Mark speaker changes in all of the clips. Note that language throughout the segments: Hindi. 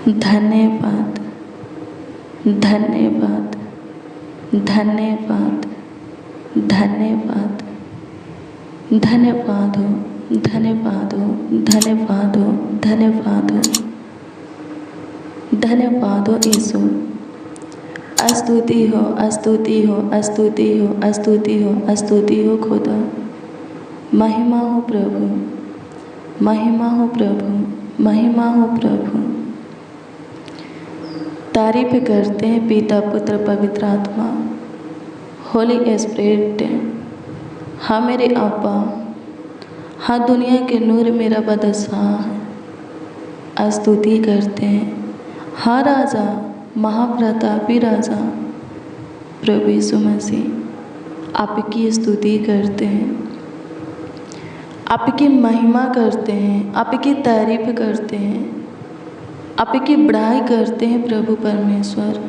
Speaker 1: धन्यवाद, धन्यवाद, धन्यवाद, धन्यवाद, धन्यवाद हो, धन्यवाद हो, धन्यवाद हो, धन्यवाद हो, धन्यवाद हो यीशु। स्तुति हो, स्तुति हो, स्तुति हो, स्तुति हो, स्तुति हो खुदा। महिमा हो प्रभु, महिमा हो प्रभु, महिमा हो प्रभु। तारीफ करते हैं पिता पुत्र पवित्र आत्मा, होली स्पिरिट। हाँ मेरे अब्बा, हाँ दुनिया के नूर मेरा बादशाह है। स्तुति करते हैं हाँ राजा, महाप्रतापी राजा प्रभु यीशु मसीह। आपकी स्तुति करते हैं, आपकी महिमा करते हैं, आपकी तारीफ करते हैं, आपकी बड़ाई करते हैं प्रभु परमेश्वर।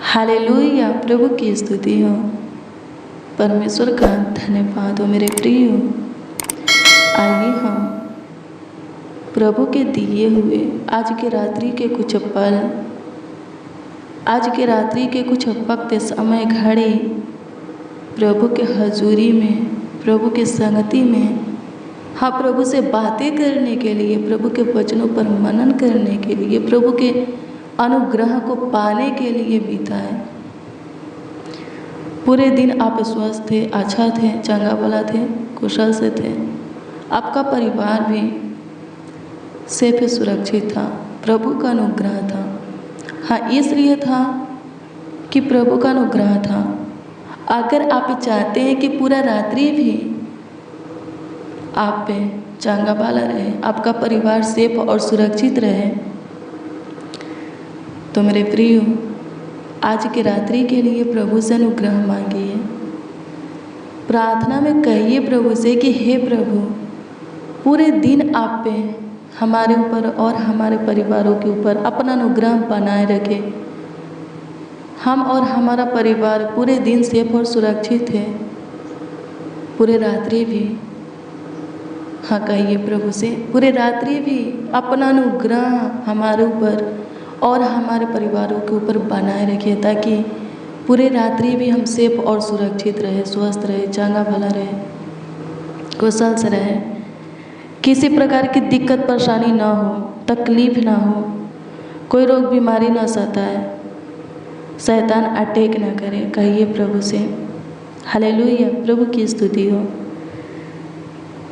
Speaker 1: हालेलुया, प्रभु की स्तुति हो, परमेश्वर का धन्यवाद हो। मेरे प्रिय, आइए हम प्रभु के दिए हुए आज के रात्रि के कुछ पल, आज के रात्रि के कुछ वक्त समय घड़ी प्रभु के हजूरी में, प्रभु के संगति में, हाँ प्रभु से बातें करने के लिए, प्रभु के वचनों पर मनन करने के लिए, प्रभु के अनुग्रह को पाने के लिए बिताए। पूरे दिन आप स्वस्थ थे, अच्छा थे, चंगा भला थे, कुशल से थे। आपका परिवार भी सेफ सुरक्षित था, प्रभु का अनुग्रह था। हाँ इसलिए था कि प्रभु का अनुग्रह था। अगर आप चाहते हैं कि पूरा रात्रि भी आप पे चंगा भला रहे, आपका परिवार सेफ और सुरक्षित रहे, तो मेरे प्रियो आज की रात्रि के लिए प्रभु से अनुग्रह मांगिए। प्रार्थना में कहिए प्रभु से कि हे प्रभु, पूरे दिन आप पे, हमारे ऊपर और हमारे परिवारों के ऊपर अपना अनुग्रह बनाए रखे। हम और हमारा परिवार पूरे दिन सेफ और सुरक्षित है, पूरे रात्रि भी। हाँ कहिए प्रभु से, पूरे रात्रि भी अपना अनुग्रह हमारे ऊपर और हमारे परिवारों के ऊपर बनाए रखिए, ताकि पूरे रात्रि भी हम सेफ और सुरक्षित रहे, स्वस्थ रहे, चंगा भला रहे, कुशल से रहे, किसी प्रकार की दिक्कत परेशानी ना हो, तकलीफ ना हो, कोई रोग बीमारी ना सताए, शैतान अटैक ना करे। कहिए प्रभु से। हालेलुया, प्रभु की स्तुति हो।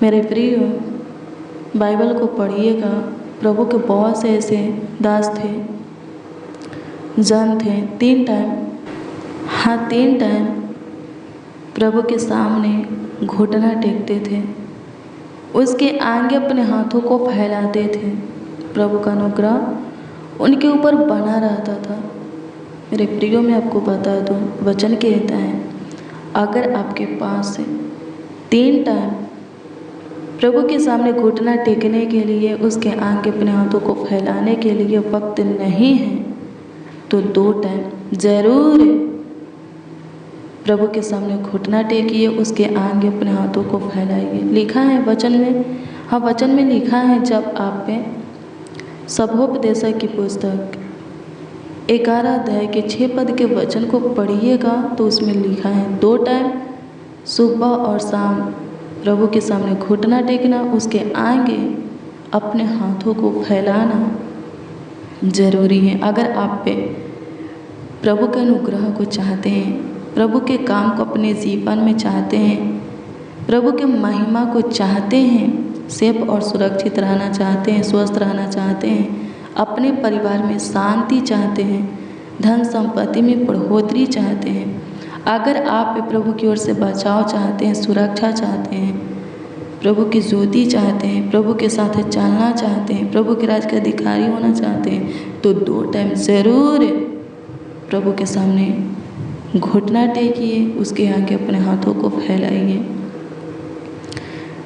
Speaker 1: मेरे प्रिय, बाइबल को पढ़िएगा। प्रभु के बहुत से ऐसे दास थे, जन थे, 3 टाइम, हाँ 3 टाइम प्रभु के सामने घुटना टेकते थे, उसके आगे अपने हाथों को फैलाते थे। प्रभु का अनुग्रह उनके ऊपर बना रहता था। मेरे प्रियो, मैं आपको बता दूं, वचन कहता है अगर आपके पास 3 टाइम प्रभु के सामने घुटना टेकने के लिए, उसके आगे अपने हाथों को फैलाने के लिए वक्त नहीं है, तो 2 टाइम ज़रूर प्रभु के सामने घुटना टेकिए, उसके आगे अपने हाथों को फैलाइए। लिखा है वचन में, हाँ वचन में लिखा है, जब आप पे सभोपदेशक की पुस्तक 11 अध्याय के 6 पद के वचन को पढ़िएगा तो उसमें लिखा है 2 टाइम सुबह और शाम प्रभु के सामने घुटना टेकना, उसके आगे अपने हाथों को फैलाना ज़रूरी है। अगर आप पे प्रभु के अनुग्रह को चाहते हैं, प्रभु के काम को अपने जीवन में चाहते हैं, प्रभु के महिमा को चाहते हैं, सेफ और सुरक्षित रहना चाहते हैं, स्वस्थ रहना चाहते हैं, अपने परिवार में शांति चाहते हैं, धन संपत्ति में बढ़ोतरी चाहते हैं, अगर आप प्रभु की ओर से बचाव चाहते हैं, सुरक्षा चाहते हैं, प्रभु की ज्योति चाहते हैं, प्रभु के साथ चलना चाहते हैं, प्रभु के राज के अधिकारी होना चाहते हैं, तो 2 टाइम ज़रूर प्रभु के सामने घुटना टेकिए, उसके आगे अपने हाथों को फैलाइए।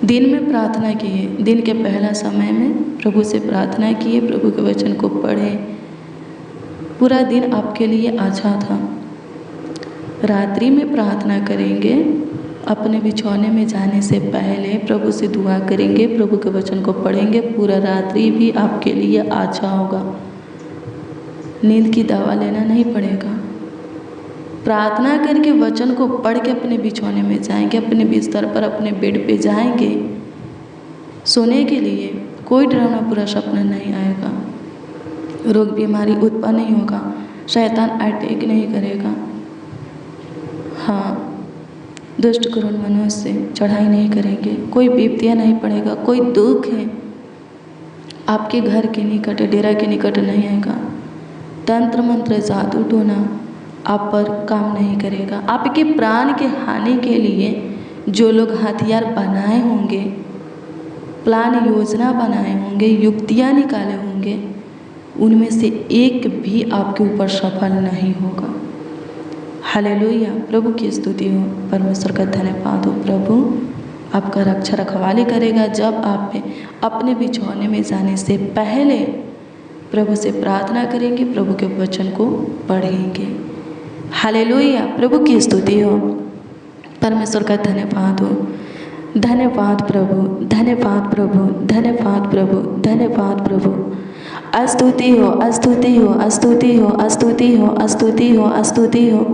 Speaker 1: दिन में प्रार्थना किए, दिन के पहला समय में प्रभु से प्रार्थना किए, प्रभु के वचन को पढ़े। पूरा दिन आपके लिए अच्छा था। रात्रि में प्रार्थना करेंगे, अपने बिछौने में जाने से पहले प्रभु से दुआ करेंगे, प्रभु के वचन को पढ़ेंगे, पूरा रात्रि भी आपके लिए अच्छा होगा। नींद की दवा लेना नहीं पड़ेगा। प्रार्थना करके वचन को पढ़ के अपने बिछौने में जाएंगे, अपने बिस्तर पर अपने बेड पे जाएंगे सोने के लिए, कोई डरावना बुरा सपना नहीं आएगा, रोग बीमारी उत्पन्न नहीं होगा, शैतान अटैक नहीं करेगा। हाँ, दुष्ट करुण मनुष्य चढ़ाई नहीं करेंगे, कोई विपत्तियाँ नहीं पड़ेगा, कोई दुख है आपके घर के निकट, डेरा के निकट नहीं आएगा। तंत्र मंत्र जादू टोना आप पर काम नहीं करेगा। आपके प्राण के हानि के लिए जो लोग हथियार बनाए होंगे, प्लान योजना बनाए होंगे, युक्तियाँ निकाले होंगे, उनमें से एक भी आपके ऊपर सफल नहीं होगा। हालेलुया, प्रभु की स्तुति हो, परमेश्वर का धन्यवाद हो। प्रभु आपका रक्षा रखवाली करेगा। जब आप अपने बिछौने में जाने से पहले प्रभु से प्रार्थना करेंगे, प्रभु के वचन को पढ़ेंगे। हालेलुया, प्रभु की स्तुति हो, परमेश्वर का धन्यवाद हो। धन्यवाद प्रभु, धन्यवाद प्रभु, धन्यवाद प्रभु, धन्यवाद प्रभु। स्तुति हो, स्तुति हो, स्तुति हो, स्तुति हो, स्तुति हो, स्तुति हो।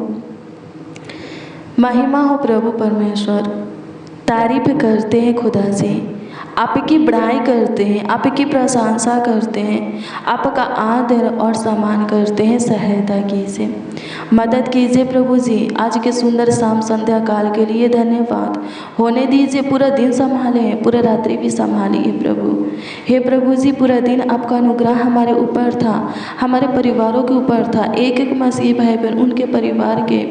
Speaker 1: महिमा हो प्रभु परमेश्वर। तारीफ करते हैं खुदा जी, आपकी बड़ाई करते हैं, आपकी प्रशंसा करते हैं, आपका आदर और सम्मान करते हैं। सहायता कीजिए, मदद कीजिए प्रभु जी। आज के सुंदर शाम संध्या काल के लिए धन्यवाद। होने दीजिए, पूरा दिन संभाले, पूरा रात्रि भी संभालिए प्रभु। हे प्रभु जी, पूरा दिन आपका अनुग्रह हमारे ऊपर था, हमारे परिवारों के ऊपर था। एक एक मसीह भाई बहन उनके परिवार के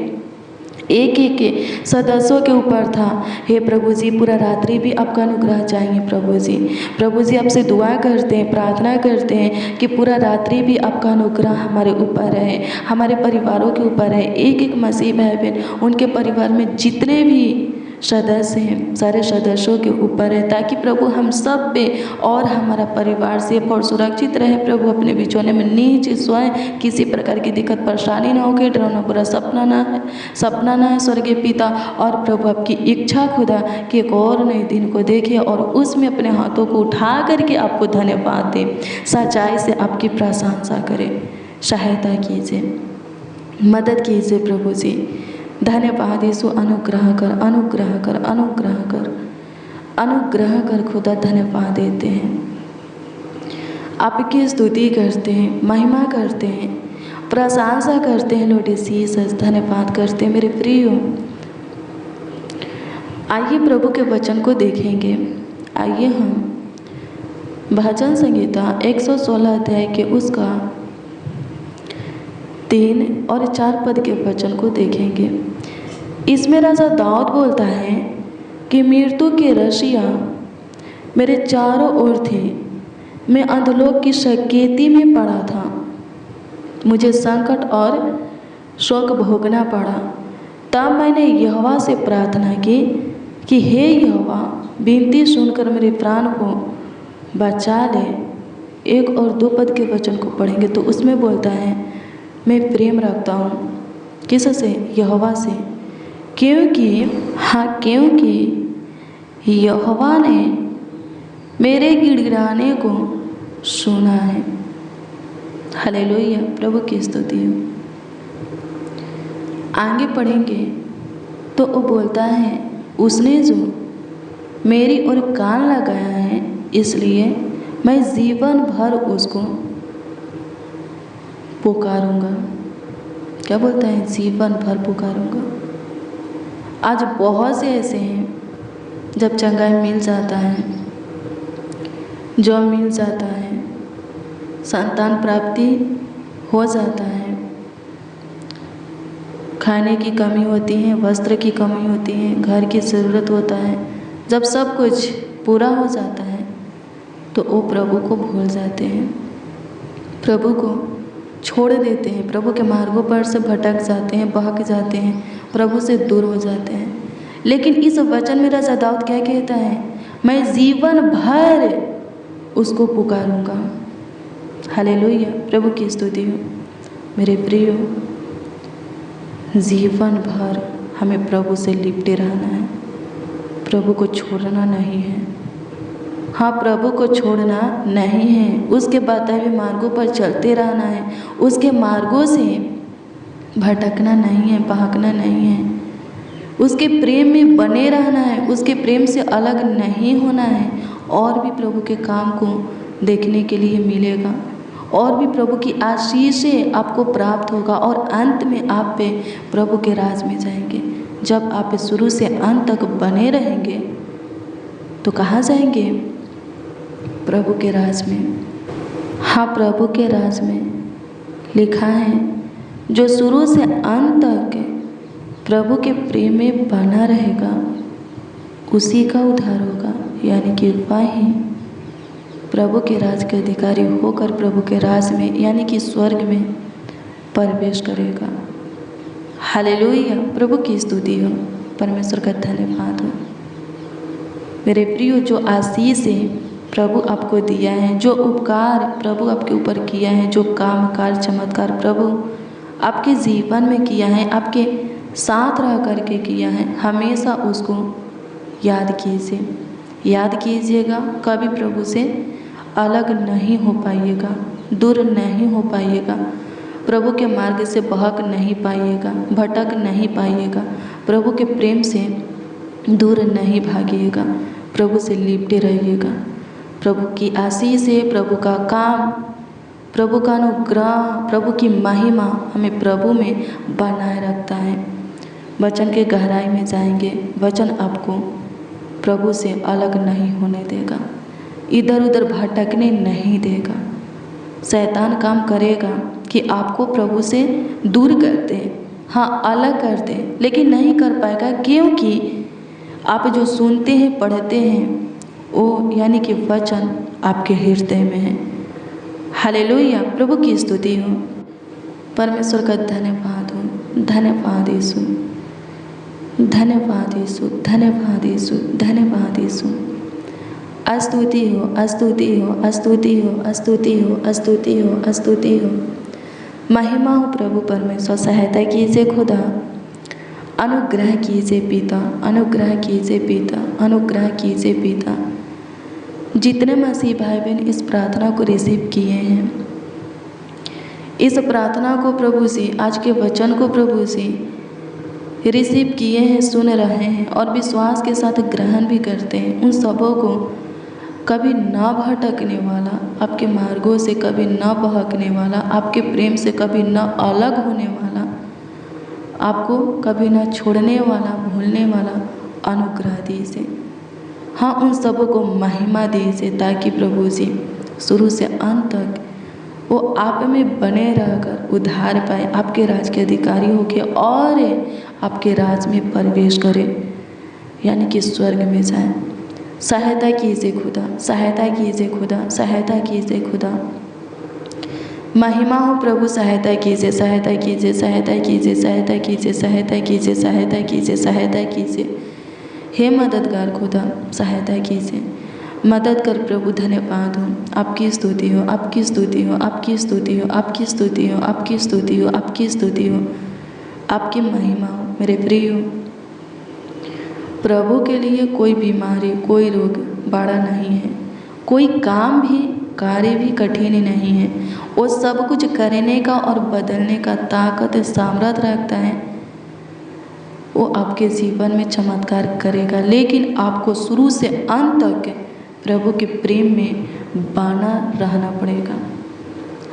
Speaker 1: एक एक के सदस्यों के ऊपर था। हे प्रभु जी, पूरा रात्रि भी आपका अनुग्रह चाहिए प्रभु जी। प्रभु जी, आपसे दुआ करते हैं, प्रार्थना करते हैं कि पूरा रात्रि भी आपका अनुग्रह हमारे ऊपर रहे, हमारे परिवारों के ऊपर रहे। एक एक मसीह भाई बहन उनके परिवार में जितने भी सदस्य हैं, सारे सदस्यों के ऊपर है, ताकि प्रभु हम सब पे और हमारा परिवार सेफ और सुरक्षित रहे। प्रभु अपने बिछौने में नीचे सोए, किसी प्रकार की दिक्कत परेशानी ना हो, कि डरावना बुरा सपना ना है स्वर्गीय पिता। और प्रभु आपकी इच्छा खुदा कि एक और नए दिन को देखे और उसमें अपने हाथों को उठा करके आपको धन्यवाद दे, सच्चाई से आपकी प्रशंसा करे। सहायता कीजिए, मदद कीजिए प्रभु जी। धन्यवाद यीशु, अनुग्रह कर, अनुग्रह कर, अनुग्रह कर, अनुग्रह कर खुदा। धन्यवाद देते हैं, आपकी स्तुति करते हैं, महिमा करते हैं, प्रशंसा करते हैं लॉर्ड जीसस। धन्यवाद करते हैं मेरे प्रियो। आइए प्रभु के वचन को देखेंगे। आइए हम भजन संहिता 116 अध्याय के उसका 3 और 4 पद के वचन को देखेंगे। इसमें राजा दाऊद बोलता है कि मृत्यु की रस्सियाँ मेरे चारों ओर थी, मैं अधोलोक की सकेती में पड़ा था, मुझे संकट और शोक भोगना पड़ा। तब मैंने यहोवा से प्रार्थना की कि हे यहोवा, विनती सुनकर मेरे प्राण को बचा ले। 1 और 2 पद के वचन को पढ़ेंगे तो उसमें बोलता है, मैं प्रेम रखता हूँ किससे? यहोवा से, क्योंकि यहोवा ने मेरे गिड़गिड़ाने को सुना है। हालेलुया, प्रभु की स्तुति हो। आगे पढ़ेंगे तो वो बोलता है, उसने जो मेरी ओर कान लगाया है, इसलिए मैं जीवन भर उसको पुकारूंगा। क्या बोलता है? जीवन भर पुकारूंगा। आज बहुत से ऐसे हैं, जब चंगाई मिल जाता है, जॉब मिल जाता है, संतान प्राप्ति हो जाता है, खाने की कमी होती है, वस्त्र की कमी होती है, घर की ज़रूरत होता है, जब सब कुछ पूरा हो जाता है तो वो प्रभु को भूल जाते हैं, प्रभु को छोड़ देते हैं, प्रभु के मार्गों पर से भटक जाते हैं, बहक जाते हैं, प्रभु से दूर हो जाते हैं। लेकिन इस वचन में राजा दाऊद क्या कहता है? मैं जीवन भर उसको पुकारूंगा। हालेलुया, प्रभु की स्तुति हो। मेरे प्रियो, जीवन भर हमें प्रभु से लिपटे रहना है, प्रभु को छोड़ना नहीं है। हाँ, प्रभु को छोड़ना नहीं है, उसके बताए हुए मार्गों पर चलते रहना है, उसके मार्गों से भटकना नहीं है, बहकना नहीं है, उसके प्रेम में बने रहना है, उसके प्रेम से अलग नहीं होना है। और भी प्रभु के काम को देखने के लिए मिलेगा, और भी प्रभु की आशीषें आपको प्राप्त होगा, और अंत में आप पे प्रभु के राज में जाएंगे। जब आप शुरू से अंत तक बने रहेंगे तो कहाँ जाएंगे? प्रभु के राज में। हाँ, प्रभु के राज में लिखा है, जो शुरू से अंत तक प्रभु के प्रेम में बना रहेगा उसी का उद्धार होगा, यानी कि वही प्रभु के राज के अधिकारी होकर प्रभु के राज में यानी कि स्वर्ग में प्रवेश करेगा। हालेलुया, प्रभु की स्तुति हो, परमेश्वर का धन्यवाद हो। मेरे प्रियो, जो आशीष है प्रभु आपको दिया है, जो उपकार प्रभु आपके ऊपर किया है, जो काम काज चमत्कार प्रभु आपके जीवन में किया है, आपके साथ रह करके किया है, हमेशा उसको याद कीजिए, याद कीजिएगा। कभी प्रभु से अलग नहीं हो पाइएगा, दूर नहीं हो पाइएगा, प्रभु के मार्ग से बहक नहीं पाइएगा, भटक नहीं पाइएगा, प्रभु के प्रेम से दूर नहीं भागिएगा, प्रभु से लिपटे रहिएगा। प्रभु की आशीष है, प्रभु का काम, प्रभु का अनुग्रह, प्रभु की महिमा हमें प्रभु में बनाए रखता है। वचन के गहराई में जाएंगे, वचन आपको प्रभु से अलग नहीं होने देगा, इधर उधर भटकने नहीं देगा। शैतान काम करेगा कि आपको प्रभु से दूर कर दे, हाँ अलग कर दे, लेकिन नहीं कर पाएगा, क्योंकि आप जो सुनते हैं पढ़ते हैं वो यानी कि वचन आपके हृदय में है। हालेलुया, प्रभु की स्तुति हो, परमेश्वर का धन्यवाद हो। धन्यवाद यीशु, धन्यवाद यीशु, धन्यवाद यीशु, धन्यवाद यीशु। स्तुति हो, स्तुति हो, स्तुति हो, स्तुति हो, स्तुति हो, स्तुति हो। महिमा हो प्रभु परमेश्वर, सहायता कीजिए खुदा, अनुग्रह कीजिए पिता, अनुग्रह कीजिए पिता, अनुग्रह कीजिए पिता। जितने मसीह भाई बहन इस प्रार्थना को रिसीव किए हैं, इस प्रार्थना को प्रभु से, आज के वचन को प्रभु से रिसीव किए हैं, सुन रहे हैं और विश्वास के साथ ग्रहण भी करते हैं, उन सबों को कभी न भटकने वाला, आपके मार्गों से कभी न बहकने वाला, आपके प्रेम से कभी न अलग होने वाला, आपको कभी न छोड़ने वाला, भूलने वाला अनुग्रह दीजिए। हाँ, उन सबों को महिमा दीजिए, ताकि प्रभु जी शुरू से अंत तक वो आप में बने रहकर उद्धार पाए, आपके राज के अधिकारी होके और आपके राज में प्रवेश करें, यानी कि स्वर्ग में जाए। सहायता कीजिए खुदा, सहायता कीजिए खुदा, सहायता कीजिए खुदा। महिमा हो प्रभु, सहायता कीजिए, सहायता कीजिए, सहायता कीजिए, सहायता कीजिए, सहायता कीजिए, सहायता कीजिए, सहायता कीजिए। हे मददगार खुदा, सहायता कीजिए, मदद कर प्रभु। धन्यवाद हो, आपकी स्तुति हो, आपकी स्तुति हो, आपकी स्तुति हो, आपकी स्तुति हो, आपकी स्तुति हो, आपकी स्तुति हो, आपकी महिमा हो। मेरे प्रिय, प्रभु के लिए कोई बीमारी, कोई रोग बड़ा नहीं है, कोई काम भी, कार्य भी कठिन नहीं है। वो सब कुछ करने का और बदलने का ताकत, सामर्थ्य रखता है। वो आपके जीवन में चमत्कार करेगा, लेकिन आपको शुरू से अंत तक प्रभु के प्रेम में बना रहना पड़ेगा।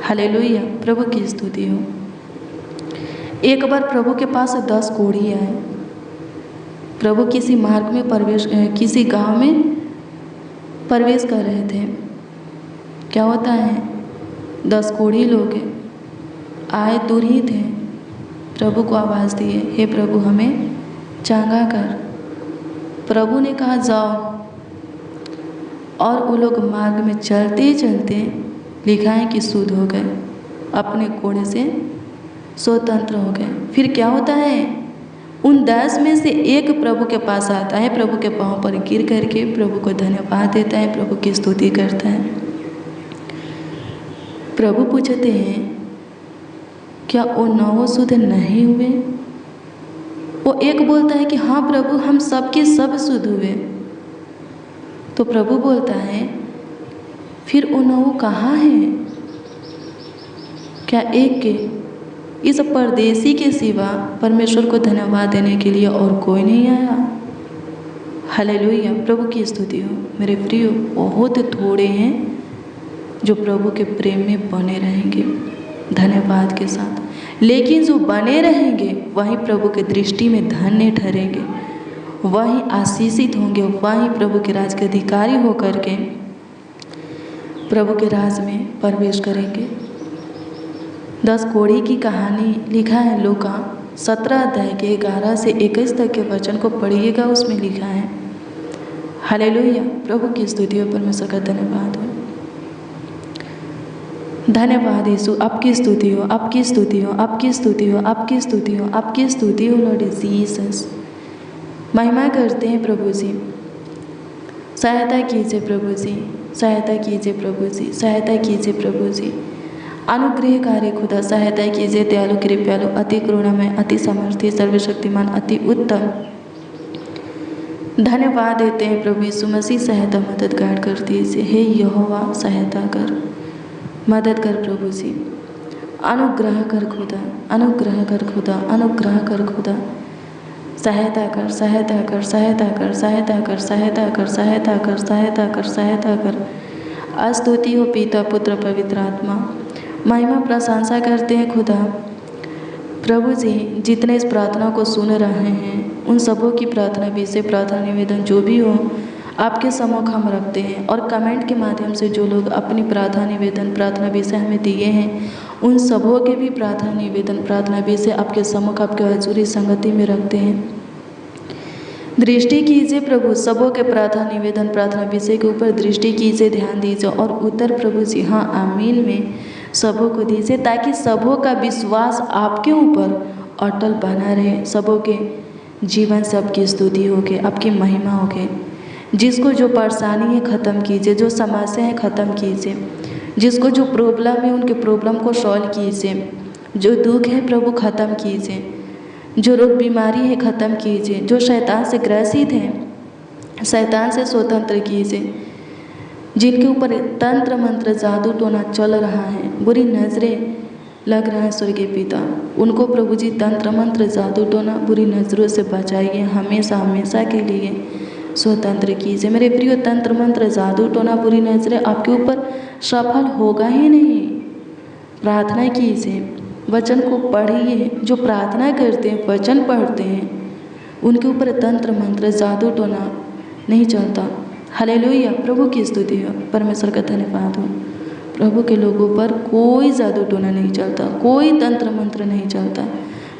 Speaker 1: हालेलुया, प्रभु की स्तुति हो। एक बार प्रभु के पास 10 कोढ़ी आए। प्रभु किसी मार्ग में प्रवेश, किसी गांव में प्रवेश कर रहे थे। क्या होता है, 10 कोढ़ी लोग आए, दूर ही थे, प्रभु को आवाज़ दिए, हे प्रभु हमें चांगा कर। प्रभु ने कहा जाओ, और वो लोग मार्ग में चलते चलते लिखा है कि शुद्ध हो गए, अपने कोढ़े से स्वतंत्र हो गए। फिर क्या होता है, उन 10 में से एक प्रभु के पास आता है, प्रभु के पाँव पर गिर करके प्रभु को धन्यवाद देता है, प्रभु की स्तुति करता है। प्रभु पूछते हैं, क्या वो 9 शुद्ध नहीं हुए? वो एक बोलता है कि हाँ प्रभु, हम सबके सब शुद्ध हुए। तो प्रभु बोलता है फिर वो 9 कहाँ हैं? क्या एक के इस परदेसी के सिवा परमेश्वर को धन्यवाद देने के लिए और कोई नहीं आया? हालेलुया, प्रभु की स्तुति हो। मेरे प्रियो, बहुत थोड़े हैं जो प्रभु के प्रेम में बने रहेंगे धन्यवाद के साथ, लेकिन जो बने रहेंगे वही प्रभु के दृष्टि में धन्य ठहरेंगे, वही आशीषित होंगे, वही प्रभु के राज के अधिकारी होकर के प्रभु के राज में प्रवेश करेंगे। 10 कोढ़ी की कहानी लिखा है लूका 17 अध्याय के 11 से 21 तक के वचन को पढ़िएगा, उसमें लिखा है। हालेलुया, प्रभु की स्तुति हो, परमेश्वर का धन्यवाद हो। धन्यवाद यीशु, आपकी स्तुति हो, आपकी स्तुति हो, आपकी स्तुति हो, आपकी स्तुति हो, आपकी स्तुति हो लॉर्ड जीसस। महिमा करते हैं प्रभु जी, सहायता कीजिए प्रभु जी, सहायता कीजिए प्रभु जी, सहायता कीजिए प्रभु जी। अनुग्रहकारी खुदा सहायता कीजिए, दयालु कृपालु, अति करुणामय, अति सामर्थ्य, सर्वशक्तिमान, अति उत्तम। धन्यवाद देते हैं प्रभु यीशु मसीह, सहायता मददगार कर दीजिए। हे यहोवा सहायता कर, मदद कर प्रभु जी, अनुग्रह कर खुदा, अनुग्रह कर खुदा, अनुग्रह कर खुदा, सहायता कर, सहायता कर, सहायता कर, सहायता कर, सहायता कर, सहायता कर, सहायता कर, सहायता कर। स्तुति हो पिता, पुत्र, पवित्र आत्मा। महिमा प्रशंसा करते हैं खुदा। प्रभु जी, जितने इस प्रार्थना को सुन रहे हैं उन सबों की प्रार्थना विषय, प्रार्थना निवेदन जो भी हो आपके सम्मुख हम रखते हैं, और कमेंट के माध्यम से जो लोग अपनी प्रार्थना निवेदन, प्रार्थना विषय हमें दिए हैं उन सबों के भी प्रार्थना निवेदन, प्रार्थना विषय आपके सम्मुख, आपके हजूरी संगति में रखते हैं। दृष्टि कीजिए प्रभु, सबों के प्रार्थना निवेदन, प्रार्थना विषय के ऊपर दृष्टि कीजिए, ध्यान दीजिए और उत्तर प्रभु जी हाँ आमीन में सबों को दीजिए, ताकि सबों का विश्वास आपके ऊपर अटल बना रहे, सबों के जीवन से आपकी स्तुति होके, आपकी महिमा होके। जिसको जो परेशानी है ख़त्म कीजिए, जो समस्या है ख़त्म कीजिए, जिसको जो प्रॉब्लम है उनके प्रॉब्लम को सॉल्व कीजिए, जो दुख है प्रभु ख़त्म कीजिए, जो रोग बीमारी है ख़त्म कीजिए, जो शैतान से ग्रसित हैं शैतान से स्वतंत्र कीजिए, जिनके ऊपर तंत्र मंत्र जादू टोना चल रहा है, बुरी नज़रें लग रहा है स्वर्गीय पिता, उनको प्रभु जी तंत्र मंत्र जादू टोना बुरी नज़रों से बचाइए, हमेशा हमेशा के लिए स्वतंत्र कीजिए। मेरे प्रिय, तंत्र मंत्र जादू टोना बुरी नज़रें आपके ऊपर सफल होगा ही नहीं। प्रार्थना कीजिए, वचन को पढ़िए, जो प्रार्थना करते हैं, वचन पढ़ते हैं, उनके ऊपर तंत्र मंत्र जादू टोना नहीं चलता। हालेलुया, प्रभु की स्तुति हो, परमेश्वर का धन्यवाद हो। प्रभु के लोगों पर कोई जादू टोना नहीं चलता, कोई तंत्र मंत्र नहीं चलता।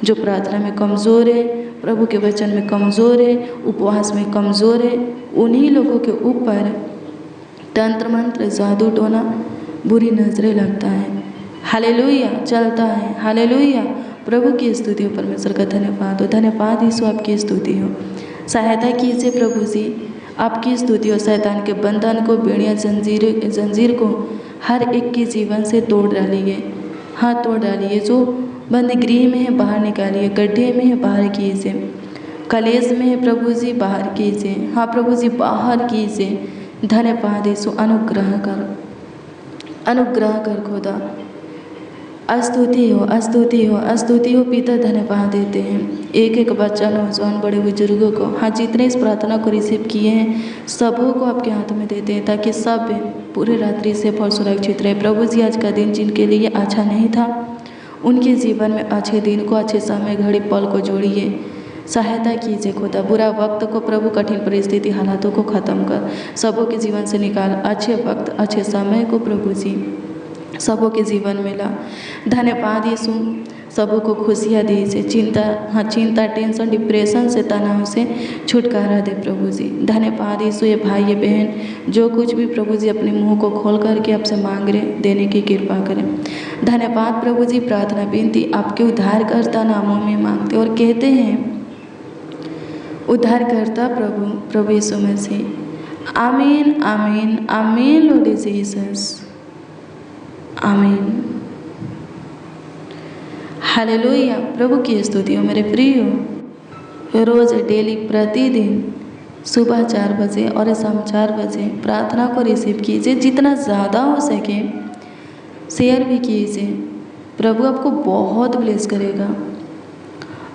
Speaker 1: जो प्रार्थना में कमज़ोर है, प्रभु के वचन में कमज़ोर है, उपवास में कमज़ोर है, उन्हीं लोगों के ऊपर तंत्र मंत्र जादू टोना बुरी नज़रें लगता है। हालेलुया, चलता है। हालेलुया, प्रभु की स्तुति हो, परमेश्वर का धन्यवाद हो। धन्यवाद यीशु, आपकी स्तुति हो। सहायता कीजिए प्रभु जी, आपकी स्तुति हो। शैतान के बंधन को, बेड़ियाँ, जंजीर को हर एक के जीवन से तोड़ डालिए, हाँ तोड़ डालिए। जो बंद गृह में है बाहर निकालिए, गड्ढे में है बाहर कीजिए, कलेश में है प्रभु जी बाहर कीजिए, हाँ प्रभु जी बाहर कीजिए। धन्यवाद यीशु, अनुग्रह कर, अनुग्रह कर खुदा। स्तुति हो, स्तुति हो, स्तुति हो पिता। धन्यवाद देते हैं एक एक बच्चा, नौजवान, बड़े बुजुर्गों को, हाँ जितने इस प्रार्थना को रिसीव किए हैं सबों को आपके हाथों में देते हैं, ताकि सब पूरे रात्रि से फल सुरक्षित रहे। प्रभु जी, आज का दिन जिनके लिए अच्छा नहीं था उनके जीवन में अच्छे दिन को, अच्छे समय, घड़ी, पल को जोड़िए। सहायता कीजिए खुदा, बुरा वक्त को प्रभु, कठिन परिस्थिति, हालातों को ख़त्म कर सबों के जीवन से निकाल। अच्छे वक्त, अच्छे समय को प्रभु जी सबों के जीवन में ला। धन्यवाद यीशु, सबों को खुशियाँ दीजिए। चिंता, टेंशन, डिप्रेशन से, तनाव से छुटकारा दे प्रभु जी। धन्यवाद यीशु, ये भाई ये बहन जो कुछ भी प्रभु जी अपने मुंह को खोल करके आपसे मांग रहे, देने की कृपा करें। धन्यवाद प्रभु जी, प्रार्थना विनती आपके उद्धारकर्ता नामों में मांगते और कहते हैं उद्धारकर्ता प्रभु यीशु मसीह। आमीन, आमीन, आमीन लॉर्ड जीसस, आमीन। हालेलुया, प्रभु की स्तुति हो। मेरे प्रियो, रोज़ डेली प्रतिदिन सुबह 4 बजे और शाम 4 बजे प्रार्थना को रिसीव कीजिए। जितना ज़्यादा हो सके शेयर भी कीजिए। प्रभु आपको बहुत ब्लेस करेगा।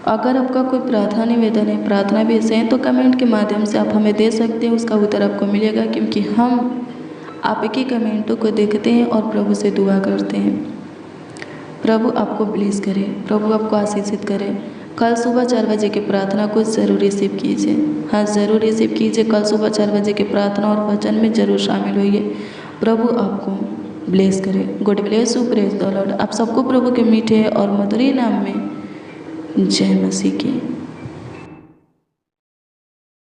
Speaker 1: अगर आपका कोई प्रार्थना निवेदन है, प्रार्थना विषय है, तो कमेंट के माध्यम से आप हमें दे सकते हैं, उसका उत्तर आपको मिलेगा, क्योंकि हम आपके कमेंटों को देखते हैं और प्रभु से दुआ करते हैं। प्रभु आपको ब्लेस करे, प्रभु आपको आशीषित करे। कल सुबह 4 बजे की प्रार्थना को ज़रूर रिसीव कीजिए। हाँ, ज़रूर रिसीव कीजिए। कल सुबह 4 बजे की प्रार्थना और वचन में ज़रूर शामिल होइए। प्रभु आपको ब्लेस करे। God bless you, praise the Lord. आप सबको प्रभु के मीठे और मधुर नाम में जय मसीह की।